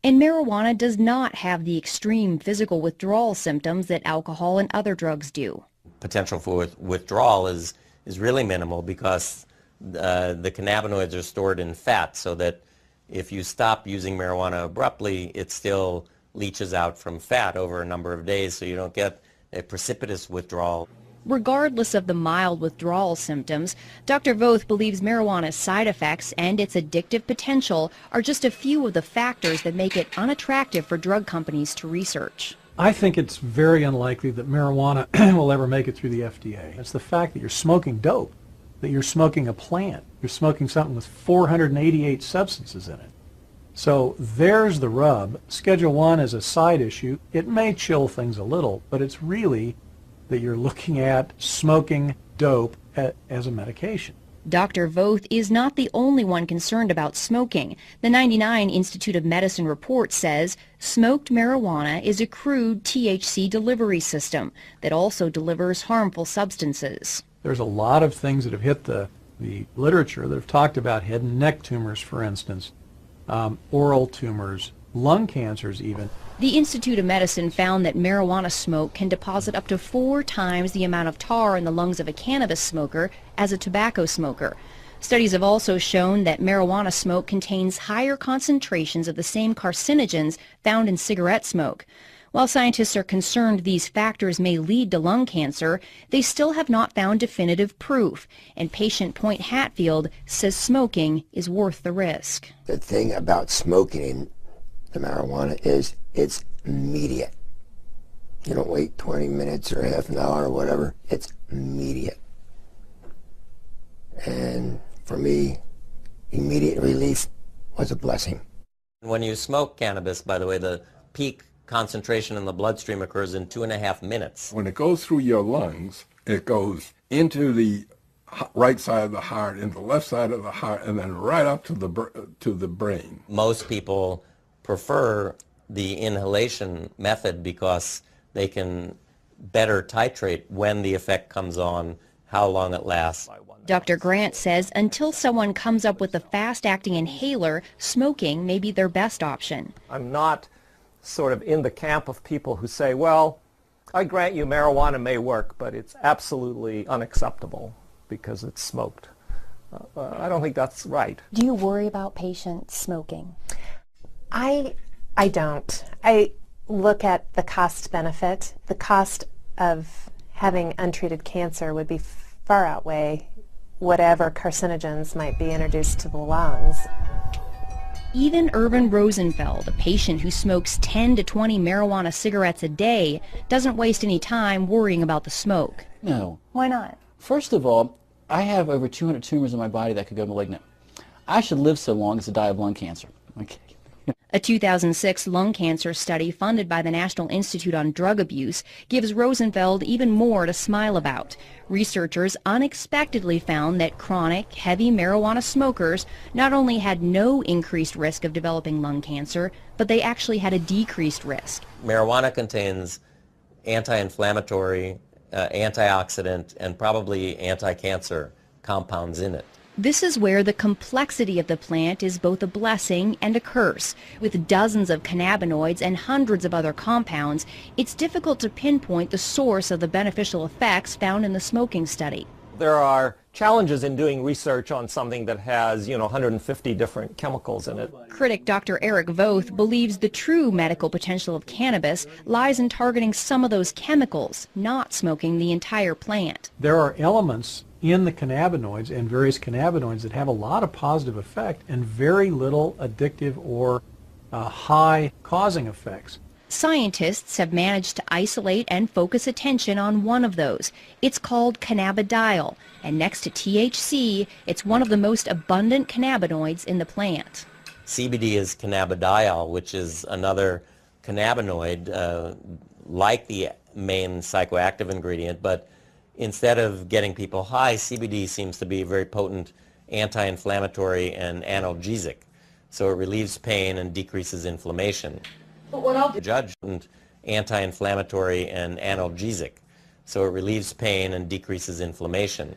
And marijuana does not have the extreme physical withdrawal symptoms that alcohol and other drugs do. Potential for withdrawal is really minimal because the cannabinoids are stored in fat, so that if you stop using marijuana abruptly, it still leaches out from fat over a number of days, so you don't get a precipitous withdrawal. Regardless of the mild withdrawal symptoms, Dr. Voth believes marijuana's side effects and its addictive potential are just a few of the factors that make it unattractive for drug companies to research. I think it's very unlikely that marijuana will ever make it through the FDA. It's the fact that you're smoking dope, that you're smoking a plant. You're smoking something with 488 substances in it. So there's the rub. Schedule 1 is a side issue. It may chill things a little, but it's really that you're looking at smoking dope as a medication. Dr. Voth is not the only one concerned about smoking. The 99 Institute of Medicine report says smoked marijuana is a crude THC delivery system that also delivers harmful substances. There's a lot of things that have hit the literature that have talked about head and neck tumors, for instance, oral tumors, lung cancers even. The Institute of Medicine found that marijuana smoke can deposit up to 4 times the amount of tar in the lungs of a cannabis smoker as a tobacco smoker. Studies have also shown that marijuana smoke contains higher concentrations of the same carcinogens found in cigarette smoke. While scientists are concerned these factors may lead to lung cancer, they still have not found definitive proof, and patient Point Hatfield says smoking is worth the risk. The thing about smoking the marijuana is it's immediate. You don't wait 20 minutes or half an hour or whatever. It's immediate. And for me, immediate relief was a blessing. When you smoke cannabis, by the way, the peak concentration in the bloodstream occurs in 2.5 minutes. When it goes through your lungs, it goes into the right side of the heart, into the left side of the heart, and then right up to the brain. Most people prefer the inhalation method because they can better titrate when the effect comes on, how long it lasts. Dr. Grant says until someone comes up with a fast-acting inhaler, smoking may be their best option. I'm not sort of in the camp of people who say, well, I grant you marijuana may work, but it's absolutely unacceptable because it's smoked. I don't think that's right. Do you worry about patients smoking? I don't. I look at the cost benefit. The cost of having untreated cancer would be far outweigh whatever carcinogens might be introduced to the lungs. Even Irvin Rosenfeld, a patient who smokes 10 to 20 marijuana cigarettes a day, doesn't waste any time worrying about the smoke. No. Why not? First of all, I have over 200 tumors in my body that could go malignant. I should live so long as to die of lung cancer. Okay. A 2006 lung cancer study funded by the National Institute on Drug Abuse gives Rosenfeld even more to smile about. Researchers unexpectedly found that chronic, heavy marijuana smokers not only had no increased risk of developing lung cancer, but they actually had a decreased risk. Marijuana contains anti-inflammatory, antioxidant, and probably anti-cancer compounds in it. This is where the complexity of the plant is both a blessing and a curse. With dozens of cannabinoids and hundreds of other compounds, it's difficult to pinpoint the source of the beneficial effects found in the smoking study. There are challenges in doing research on something that has, 150 different chemicals in it. Critic Dr. Eric Voth believes the true medical potential of cannabis lies in targeting some of those chemicals, not smoking the entire plant. There are elements in the cannabinoids and various cannabinoids that have a lot of positive effect and very little addictive or high causing effects. Scientists have managed to isolate and focus attention on one of those. It's called cannabidiol, and next to THC, it's one of the most abundant cannabinoids in the plant. CBD is cannabidiol, which is another cannabinoid like the main psychoactive ingredient, but instead of getting people high, CBD seems to be a very potent anti-inflammatory and analgesic. So it relieves pain and decreases inflammation. But what I'll do... Anti-inflammatory and analgesic. So it relieves pain and decreases inflammation.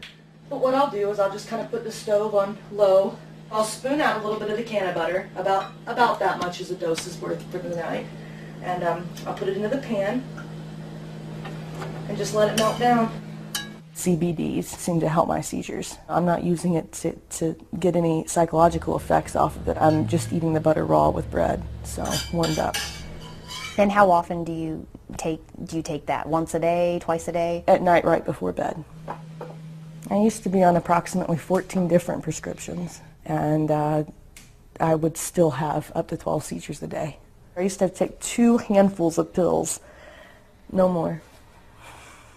But what I'll do is I'll just kind of put the stove on low. I'll spoon out a little bit of the canna butter, about that much as a dose is worth for the night. And I'll put it into the pan and just let it melt down. CBDs seem to help my seizures. I'm not using it to get any psychological effects off of it. I'm just eating the butter raw with bread, so warmed up. And how often do you take that? Once a day, twice a day? At night, right before bed. I used to be on approximately 14 different prescriptions, and I would still have up to 12 seizures a day. I used to take 2 handfuls of pills, no more.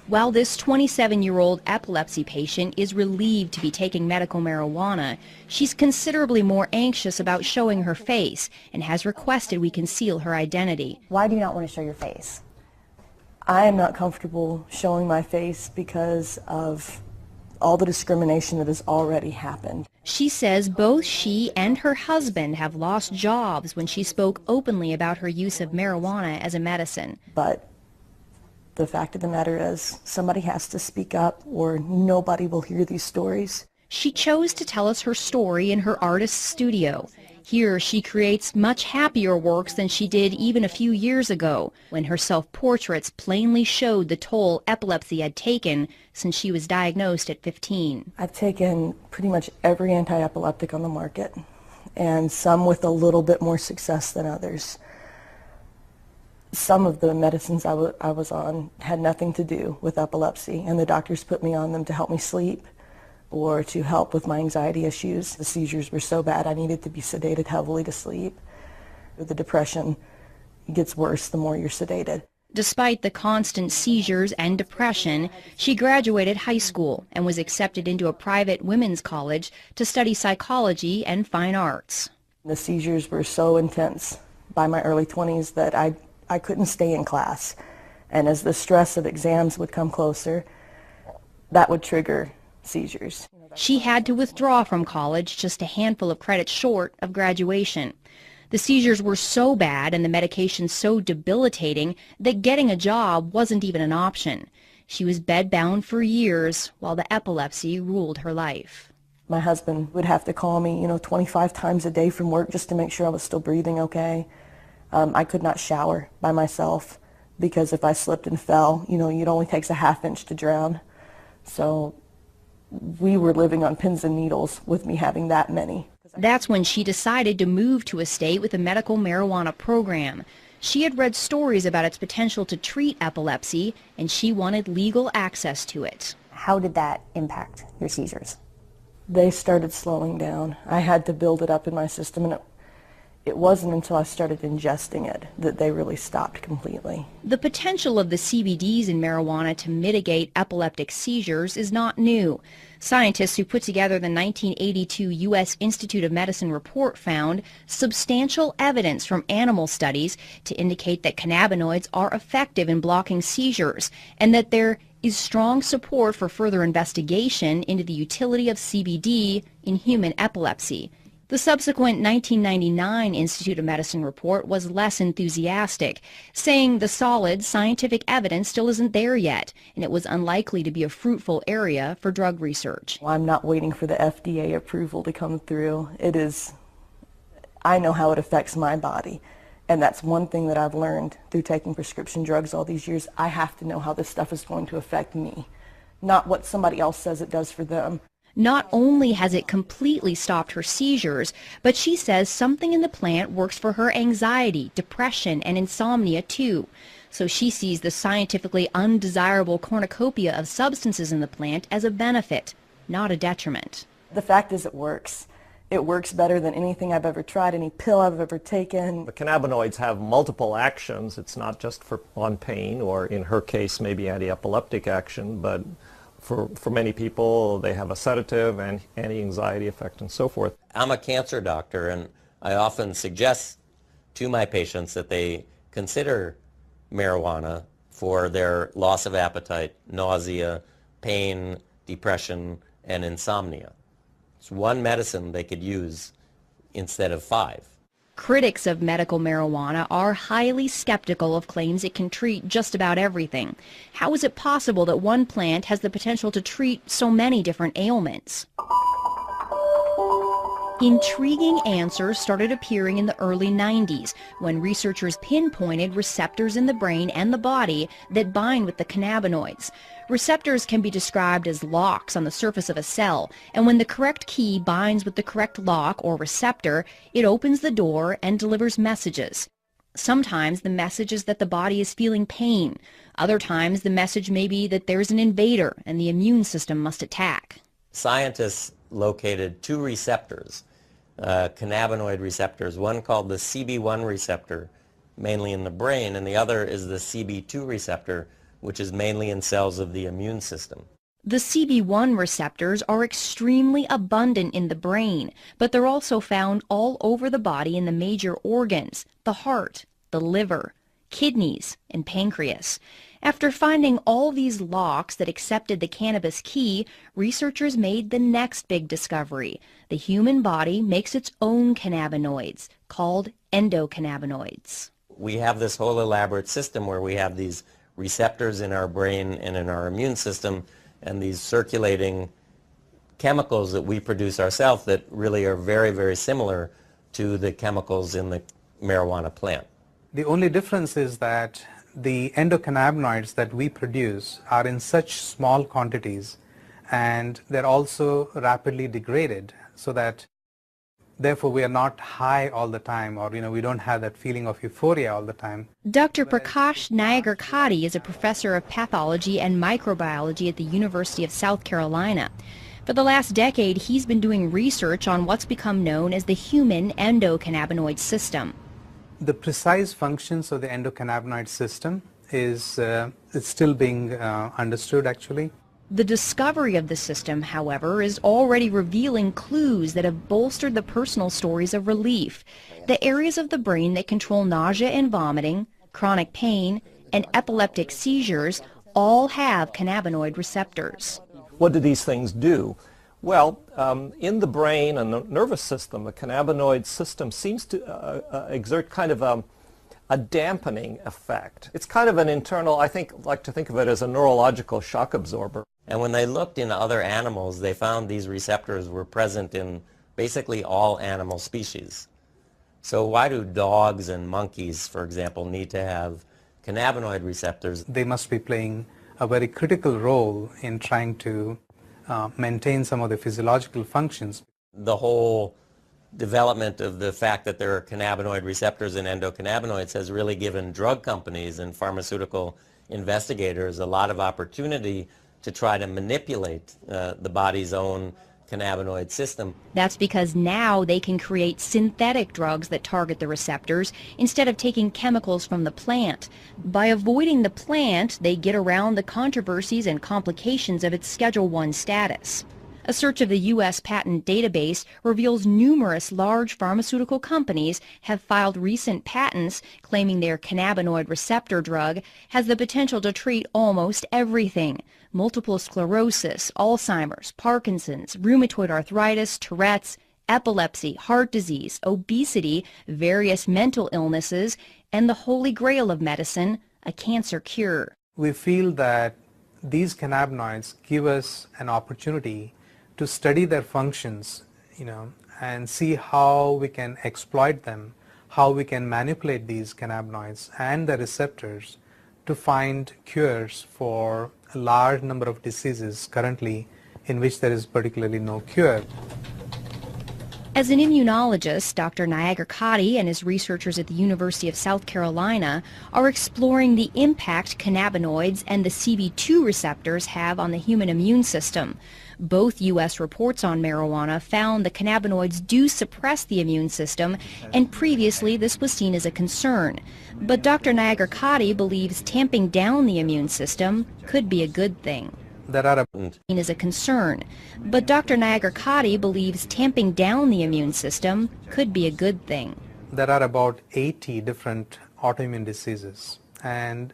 While this 27-year-old epilepsy patient is relieved to be taking medical marijuana, she's considerably more anxious about showing her face and has requested we conceal her identity. Why do you not want to show your face? I am not comfortable showing my face because of all the discrimination that has already happened. She says both she and her husband have lost jobs when she spoke openly about her use of marijuana as a medicine. But the fact of the matter is, somebody has to speak up or nobody will hear these stories. She chose to tell us her story in her artist's studio. Here she creates much happier works than she did even a few years ago, when her self-portraits plainly showed the toll epilepsy had taken since she was diagnosed at 15. I've taken pretty much every anti-epileptic on the market, and some with a little bit more success than others. Some of the medicines I was on had nothing to do with epilepsy, and the doctors put me on them to help me sleep or to help with my anxiety issues. The seizures were so bad I needed to be sedated heavily to sleep. The depression gets worse the more you're sedated. Despite the constant seizures and depression, she graduated high school and was accepted into a private women's college to study psychology and fine arts. The seizures were so intense by my early 20s that I couldn't stay in class. And as the stress of exams would come closer, that would trigger seizures. She had to withdraw from college just a handful of credits short of graduation. The seizures were so bad and the medication so debilitating that getting a job wasn't even an option. She was bedbound for years while the epilepsy ruled her life. My husband would have to call me, 25 times a day from work just to make sure I was still breathing okay. I could not shower by myself because if I slipped and fell, it only takes a half inch to drown. So we were living on pins and needles with me having that many. That's when she decided to move to a state with a medical marijuana program. She had read stories about its potential to treat epilepsy, and she wanted legal access to it. How did that impact your seizures? They started slowing down. I had to build it up in my system, and it wasn't until I started ingesting it that they really stopped completely. The potential of the CBDs in marijuana to mitigate epileptic seizures is not new. Scientists who put together the 1982 U.S. Institute of Medicine report found substantial evidence from animal studies to indicate that cannabinoids are effective in blocking seizures and that there is strong support for further investigation into the utility of CBD in human epilepsy. The subsequent 1999 Institute of Medicine report was less enthusiastic, saying the solid scientific evidence still isn't there yet, and it was unlikely to be a fruitful area for drug research. Well, I'm not waiting for the FDA approval to come through. I know how it affects my body, and that's one thing that I've learned through taking prescription drugs all these years. I have to know how this stuff is going to affect me, not what somebody else says it does for them. Not only has it completely stopped her seizures, but she says something in the plant works for her anxiety, depression, and insomnia too. So she sees the scientifically undesirable cornucopia of substances in the plant as a benefit, not a detriment. The fact is it works. It works better than anything I've ever tried, any pill I've ever taken. The cannabinoids have multiple actions. It's not just on pain or, in her case, maybe anti-epileptic action, but for many people, they have a sedative and anti-anxiety effect and so forth. I'm a cancer doctor, and I often suggest to my patients that they consider marijuana for their loss of appetite, nausea, pain, depression, and insomnia. It's one medicine they could use instead of 5. Critics of medical marijuana are highly skeptical of claims it can treat just about everything. How is it possible that one plant has the potential to treat so many different ailments? Intriguing answers started appearing in the early 90s when researchers pinpointed receptors in the brain and the body that bind with the cannabinoids. Receptors can be described as locks on the surface of a cell, and when the correct key binds with the correct lock or receptor, it opens the door and delivers messages. Sometimes the message is that the body is feeling pain. Other times the message may be that there's an invader and the immune system must attack. Scientists located 2 receptors, cannabinoid receptors, one called the CB1 receptor, mainly in the brain, and the other is the CB2 receptor, which is mainly in cells of the immune system. The CB1 receptors are extremely abundant in the brain, but they're also found all over the body in the major organs, the heart, the liver, kidneys, and pancreas. After finding all these locks that accepted the cannabis key, researchers made the next big discovery. The human body makes its own cannabinoids, called endocannabinoids. We have this whole elaborate system where we have these receptors in our brain and in our immune system, and these circulating chemicals that we produce ourselves that really are very, very similar to the chemicals in the marijuana plant. The only difference is that the endocannabinoids that we produce are in such small quantities, and they're also rapidly degraded, so that Therefore, we are not high all the time, or we don't have that feeling of euphoria all the time. Dr. Prakash Nayagarkatti is a professor of pathology and microbiology at the University of South Carolina. For the last decade, he's been doing research on what's become known as the human endocannabinoid system. The precise functions of the endocannabinoid system is it's still being understood, actually. The discovery of the system, however, is already revealing clues that have bolstered the personal stories of relief. The areas of the brain that control nausea and vomiting, chronic pain, and epileptic seizures all have cannabinoid receptors. What do these things do? Well, in the brain and the nervous system, the cannabinoid system seems to exert kind of a dampening effect. It's kind of an internal, I like to think of it as a neurological shock absorber. And when they looked in other animals, they found these receptors were present in basically all animal species. So why do dogs and monkeys, for example, need to have cannabinoid receptors? They must be playing a very critical role in trying to maintain some of the physiological functions. The whole development of the fact that there are cannabinoid receptors in endocannabinoids has really given drug companies and pharmaceutical investigators a lot of opportunity to try to manipulate the body's own cannabinoid system. That's because now they can create synthetic drugs that target the receptors instead of taking chemicals from the plant. By avoiding the plant, they get around the controversies and complications of its Schedule I status. A search of the U.S. patent database reveals numerous large pharmaceutical companies have filed recent patents claiming their cannabinoid receptor drug has the potential to treat almost everything: multiple sclerosis, Alzheimer's, Parkinson's, rheumatoid arthritis, Tourette's, epilepsy, heart disease, obesity, various mental illnesses, and the holy grail of medicine, a cancer cure. We feel that these cannabinoids give us an opportunity to study their functions, and see how we can exploit them, how we can manipulate these cannabinoids and the receptors to find cures for a large number of diseases currently in which there is particularly no cure. As an immunologist, Dr. Nayagarkatti and his researchers at the University of South Carolina are exploring the impact cannabinoids and the CB2 receptors have on the human immune system. Both U.S. reports on marijuana found the cannabinoids do suppress the immune system, and previously this was seen as a concern. But Dr. Nayagarkatti believes tamping down the immune system could be a good thing. There are is a concern, but Dr. Nayagarkatti believes tamping down the immune system could be a good thing. There are about 80 different autoimmune diseases, and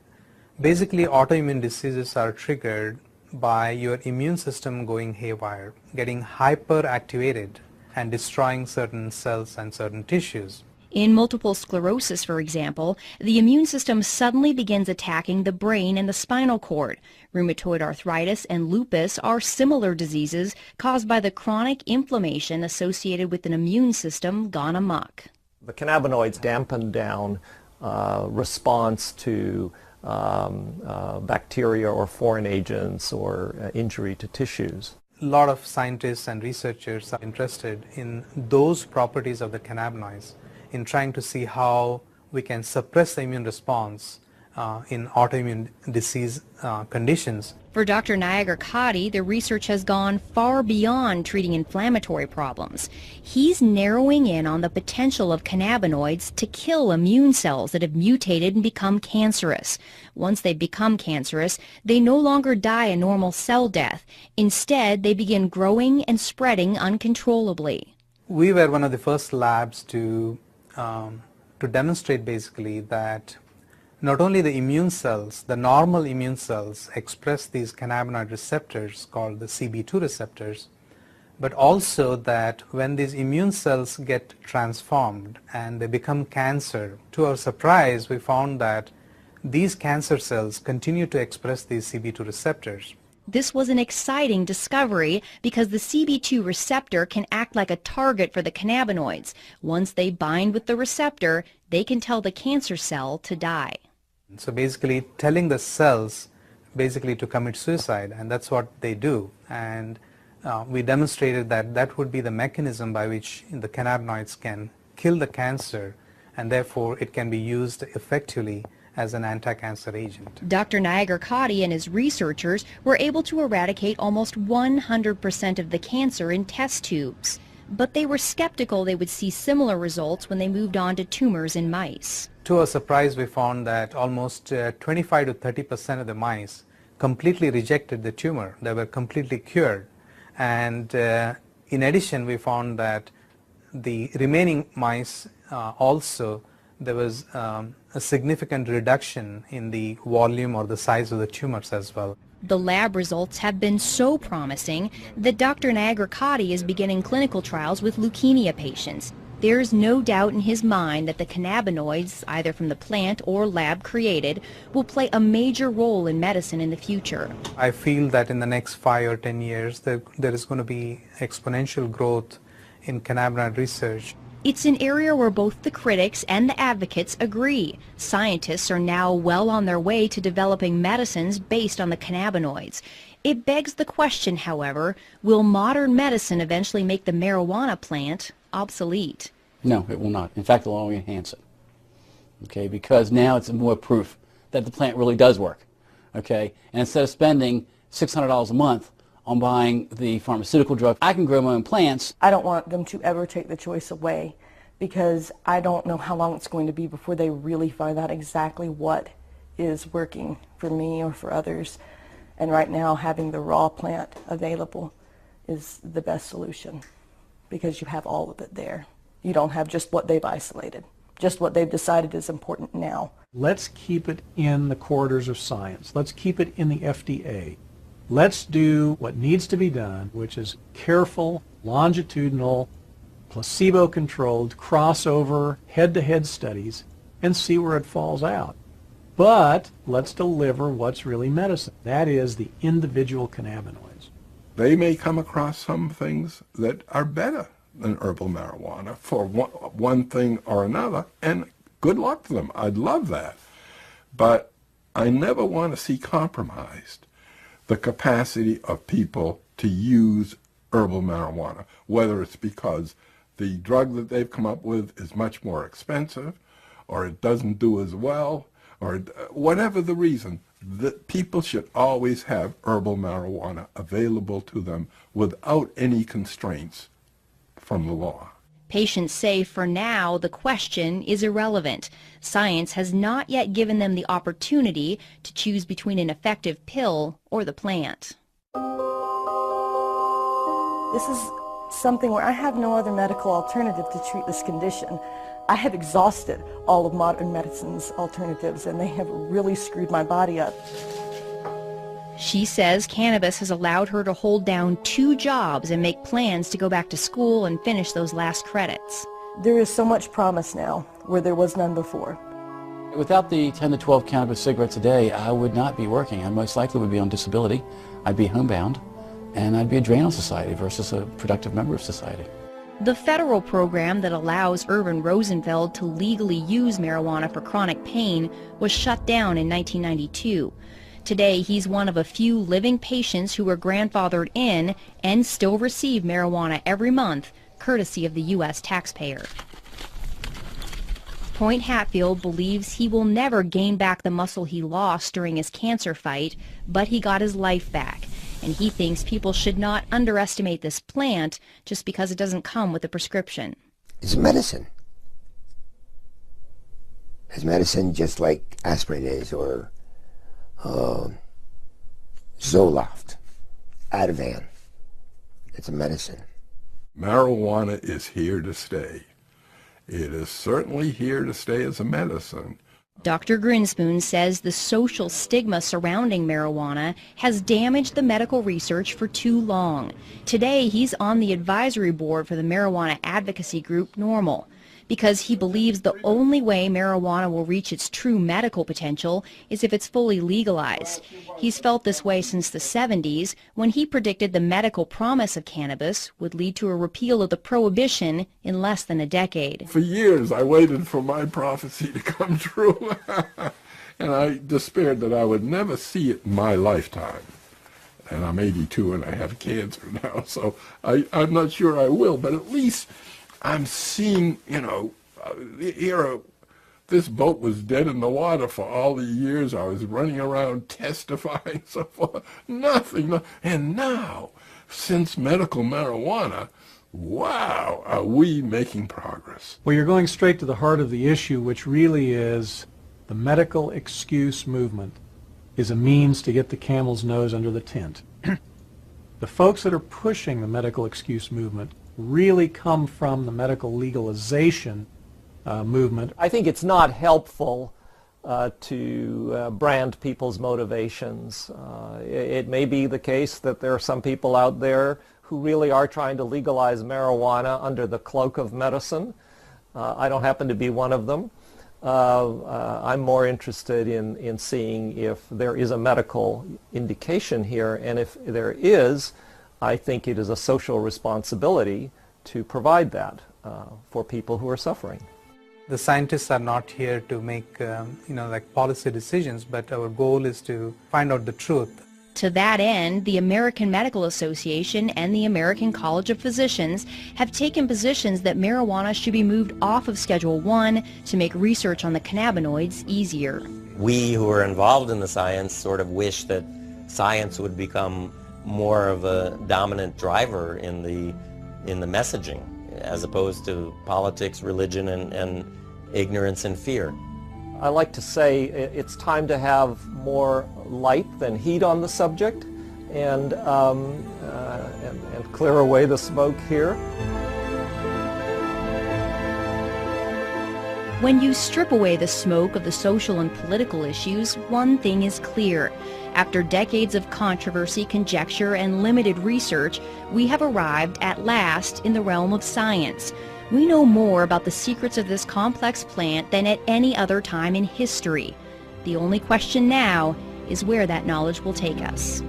basically autoimmune diseases are triggered by your immune system going haywire, getting hyperactivated and destroying certain cells and certain tissues. In multiple sclerosis, for example, the immune system suddenly begins attacking the brain and the spinal cord. Rheumatoid arthritis and lupus are similar diseases caused by the chronic inflammation associated with an immune system gone amok. The cannabinoids dampen down response to bacteria or foreign agents or injury to tissues. A lot of scientists and researchers are interested in those properties of the cannabinoids, in trying to see how we can suppress the immune response in autoimmune disease conditions. For Dr. Nayagarkatti, the research has gone far beyond treating inflammatory problems. He's narrowing in on the potential of cannabinoids to kill immune cells that have mutated and become cancerous. Once they become cancerous, they no longer die a normal cell death. Instead, they begin growing and spreading uncontrollably. We were one of the first labs to demonstrate basically that not only the immune cells, the normal immune cells express these cannabinoid receptors called the CB2 receptors, but also that when these immune cells get transformed and they become cancer, to our surprise we found that these cancer cells continue to express these CB2 receptors. This was an exciting discovery because the CB2 receptor can act like a target for the cannabinoids. Once they bind with the receptor, they can tell the cancer cell to die. So basically telling the cells basically to commit suicide, and that's what they do. And we demonstrated that that would be the mechanism by which the cannabinoids can kill the cancer, and therefore it can be used effectively as an anti-cancer agent. Dr. Nagar-Katti and his researchers were able to eradicate almost 100% of the cancer in test tubes. But they were skeptical they would see similar results when they moved on to tumors in mice. To our surprise, we found that almost 25 to 30% of the mice completely rejected the tumor. They were completely cured. And in addition, we found that the remaining mice also, there was a significant reduction in the volume or the size of the tumors as well. The lab results have been so promising that Dr. Nagar-Katti is beginning clinical trials with leukemia patients. There's no doubt in his mind that the cannabinoids, either from the plant or lab created, will play a major role in medicine in the future. I feel that in the next 5 or 10 years, there is going to be exponential growth in cannabinoid research. It's an area where both the critics and the advocates agree. Scientists are now well on their way to developing medicines based on the cannabinoids. It begs the question, however, will modern medicine eventually make the marijuana plant obsolete? No, it will not. In fact, it will only enhance it. Okay, because now it's more proof that the plant really does work. Okay, and instead of spending $600 a month on buying the pharmaceutical drug, I can grow my own plants. I don't want them to ever take the choice away, because I don't know how long it's going to be before they really find out exactly what is working for me or for others. And right now, having the raw plant available is the best solution, because you have all of it there. You don't have just what they've isolated, just what they've decided is important now. Let's keep it in the corridors of science. Let's keep it in the FDA. Let's do what needs to be done, which is careful, longitudinal, placebo-controlled, crossover, head-to-head studies, and see where it falls out. But let's deliver what's really medicine. That is the individual cannabinoids. They may come across some things that are better than herbal marijuana for one thing or another, and good luck to them. I'd love that. But I never want to see compromised the capacity of people to use herbal marijuana, whether it's because the drug that they've come up with is much more expensive, or it doesn't do as well, or whatever the reason. That people should always have herbal marijuana available to them without any constraints from the law. Patients say for now the question is irrelevant. Science has not yet given them the opportunity to choose between an effective pill or the plant. This is something where I have no other medical alternative to treat this condition. I have exhausted all of modern medicine's alternatives, and they have really screwed my body up. She says cannabis has allowed her to hold down 2 jobs and make plans to go back to school and finish those last credits. There is so much promise now where there was none before. Without the 10 to 12 cannabis cigarettes a day, I would not be working. I most likely would be on disability. I'd be homebound, and I'd be a drain on society versus a productive member of society. The federal program that allows Irvin Rosenfeld to legally use marijuana for chronic pain was shut down in 1992. Today, he's one of a few living patients who were grandfathered in and still receive marijuana every month, courtesy of the U.S. taxpayer. Point Hatfield believes he will never gain back the muscle he lost during his cancer fight, but he got his life back. And he thinks people should not underestimate this plant just because it doesn't come with a prescription. It's medicine. It's medicine just like aspirin is, or Zoloft, Ativan. It's a medicine. Marijuana is here to stay. It is certainly here to stay as a medicine. Dr. Grinspoon says the social stigma surrounding marijuana has damaged the medical research for too long. Today, he's on the advisory board for the marijuana advocacy group NORML, because he believes the only way marijuana will reach its true medical potential is if it's fully legalized. He's felt this way since the 70s, when he predicted the medical promise of cannabis would lead to a repeal of the prohibition in less than a decade. For years, I waited for my prophecy to come true, and I despaired that I would never see it in my lifetime. and I'm 82 and I have cancer now, so I'm not sure I will, but at least I'm seeing, here this boat was dead in the water for all the years I was running around testifying, so forth. Nothing. And now, since medical marijuana, wow, are we making progress. Well, you're going straight to the heart of the issue, which really is the medical excuse movement is a means to get the camel's nose under the tent. The folks that are pushing the medical excuse movement really come from the medical legalization movement. I think it's not helpful to brand people's motivations. It may be the case that there are some people out there who really are trying to legalize marijuana under the cloak of medicine. I don't happen to be one of them. I'm more interested in seeing if there is a medical indication here, and if there is, I think it is a social responsibility to provide that for people who are suffering. The scientists are not here to make, like policy decisions, but our goal is to find out the truth. To that end, the American Medical Association and the American College of Physicians have taken positions that marijuana should be moved off of Schedule I to make research on the cannabinoids easier. We who are involved in the science sort of wish that science would become more of a dominant driver in the messaging, as opposed to politics, religion, and ignorance and fear. I like to say it's time to have more light than heat on the subject, and clear away the smoke here. When you strip away the smoke of the social and political issues, one thing is clear. After decades of controversy, conjecture, and limited research, we have arrived at last in the realm of science. We know more about the secrets of this complex plant than at any other time in history. The only question now is where that knowledge will take us.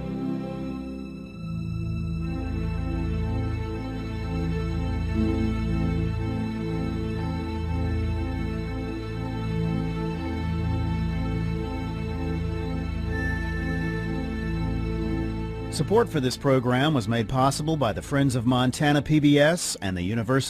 Support for this program was made possible by the Friends of Montana PBS and the University